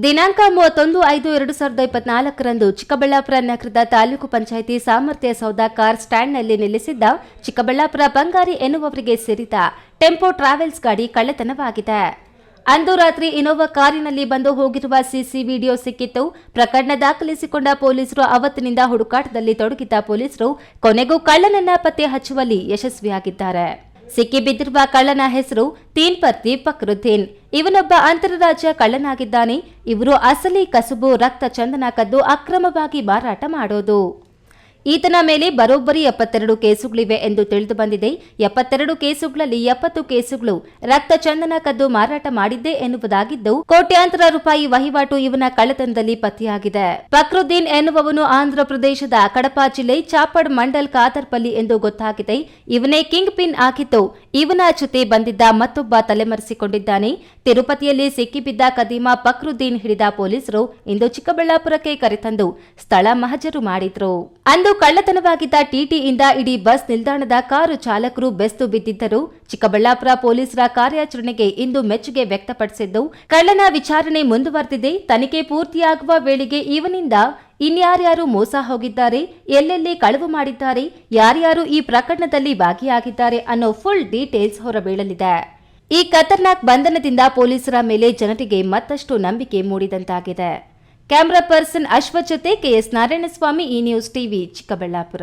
ದಿನಾಂಕ 31/5/2024ರಂದು ಚಿಕ್ಕಬಳ್ಳಾಪುರ ನಗರದ ತಾಲೂಕು ಪಂಚಾಯಿತಿ ಸಾಮರ್ಥ್ಯ ಸೌಧ ಕಾರ್ ಸ್ಟ್ಯಾಂಡ್ನಲ್ಲಿ ನಿಲ್ಲಿಸಿದ್ದ ಚಿಕ್ಕಬಳ್ಳಾಪುರ ಬಂಗಾರಿ ಎನ್ನುವವರಿಗೆ ಸೇರಿದ ಟೆಂಪೋ ಟ್ರಾವೆಲ್ಸ್ ಗಾಡಿ ಕಳ್ಳತನವಾಗಿದೆ. ಅಂದು ರಾತ್ರಿ ಇನೋವಾ ಕಾರಿನಲ್ಲಿ ಬಂದು ಹೋಗಿರುವ ಸಿಸಿ ವಿಡಿಯೋ ಸಿಕ್ಕಿತ್ತು. ಪ್ರಕರಣ ದಾಖಲಿಸಿಕೊಂಡ ಪೊಲೀಸರು ಅವತ್ತಿನಿಂದ ಹುಡುಕಾಟದಲ್ಲಿ ತೊಡಗಿದ್ದ ಪೊಲೀಸರು ಕೊನೆಗೂ ಕಳ್ಳನನ್ನ ಪತ್ತೆ ಹಚ್ಚುವಲ್ಲಿ ಯಶಸ್ವಿಯಾಗಿದ್ದಾರೆ. ಸಿಕ್ಕಿಬಿದ್ದಿರುವ ಕಳ್ಳನ ಹೆಸರು ತೀನ್ಪರ್ತಿ ಫಕ್ರುದ್ದೀನ್. ಇವನೊಬ್ಬ ಅಂತರರಾಜ್ಯ ಕಳ್ಳನಾಗಿದ್ದಾನೆ. ಇವರು ಅಸಲಿ ಕಸುಬು ರಕ್ತ ಚಂದನ ಕದ್ದು ಅಕ್ರಮವಾಗಿ ಮಾರಾಟ ಮಾಡೋದು. ಈತನ ಮೇಲೆ ಬರೋಬ್ಬರಿ 72 ಕೇಸುಗಳಿವೆ ಎಂದು ತಿಳಿದು ಬಂದಿದೆ. 72 ಕೇಸುಗಳಲ್ಲಿ 70 ಕೇಸುಗಳು ರಕ್ತ ಚಂದನ ಕದ್ದು ಮಾರಾಟ ಮಾಡಿದ್ದೆ ಎನ್ನುವುದಾಗಿದ್ದು, ಕೋಟ್ಯಾಂತರ ರೂಪಾಯಿ ವಹಿವಾಟು ಇವನ ಕಳ್ಳತನದಲ್ಲಿ ಪತ್ತೆಯಾಗಿದೆ. ಫಕ್ರುದ್ದೀನ್ ಎನ್ನುವವನು ಆಂಧ್ರ ಪ್ರದೇಶದ ಕಡಪ ಜಿಲ್ಲೆ ಚಾಪಡ್ ಮಂಡಲ್ ಕಾದರ್ಪಲ್ಲಿ ಎಂದು ಗೊತ್ತಾಗಿದೆ. ಇವನೇ ಕಿಂಗ್ ಪಿನ್ ಆಗಿದ್ದು, ಇವನ ಜೊತೆ ಬಂದಿದ್ದ ಮತ್ತೊಬ್ಬ ತಲೆಮರೆಸಿಕೊಂಡಿದ್ದಾನೆ. ತಿರುಪತಿಯಲ್ಲಿ ಸಿಕ್ಕಿಬಿದ್ದ ಕದೀಮ ಫಕ್ರುದ್ದೀನ್ ಹಿಡಿದ ಪೊಲೀಸರು ಇಂದು ಚಿಕ್ಕಬಳ್ಳಾಪುರಕ್ಕೆ ಕರೆತಂದು ಸ್ಥಳ ಮಹಜರು ಮಾಡಿದ್ರು. ಅಂದು ಕಳ್ಳತನವಾಗಿದ್ದ ಟಿಟಿಯಿಂದ ಇಡೀ ಬಸ್ ನಿಲ್ದಾಣದ ಕಾರು ಚಾಲಕರು ಬೆಸ್ತು ಬಿದ್ದಿದ್ದರು. ಚಿಕ್ಕಬಳ್ಳಾಪುರ ಪೊಲೀಸರ ಕಾರ್ಯಾಚರಣೆಗೆ ಇಂದು ಮೆಚ್ಚುಗೆ ವ್ಯಕ್ತಪಡಿಸಿದ್ದು, ಕಳ್ಳನ ವಿಚಾರಣೆ ಮುಂದುವರೆದಿದೆ. ತನಿಖೆ ಪೂರ್ತಿಯಾಗುವ ವೇಳೆಗೆ ಇವನಿಂದ ಇನ್ಯಾರ್ಯಾರು ಮೋಸ ಹೋಗಿದ್ದಾರೆ, ಎಲ್ಲೆಲ್ಲಿ ಕಳವು ಮಾಡಿದ್ದಾರೆ, ಯಾರ್ಯಾರು ಈ ಪ್ರಕರಣದಲ್ಲಿ ಭಾಗಿಯಾಗಿದ್ದಾರೆ ಅನ್ನೋ ಫುಲ್ ಡೀಟೇಲ್ಸ್ ಹೊರಬೀಳಲಿದೆ. ಈ ಖತರ್ನಾಕ್ ಬಂಧನದಿಂದ ಪೊಲೀಸರ ಮೇಲೆ ಜನರಿಗೆ ಮತ್ತಷ್ಟು ನಂಬಿಕೆ ಮೂಡಿದಂತಾಗಿದೆ. ಕ್ಯಾಮರಾ ಪರ್ಸನ್ ಅಶ್ವಥ್ ಜೊತೆ ಕೆಎಸ್ ನಾರಾಯಣಸ್ವಾಮಿ, ಈ ನ್ಯೂಸ್ ಟಿವಿ, ಚಿಕ್ಕಬಳ್ಳಾಪುರ.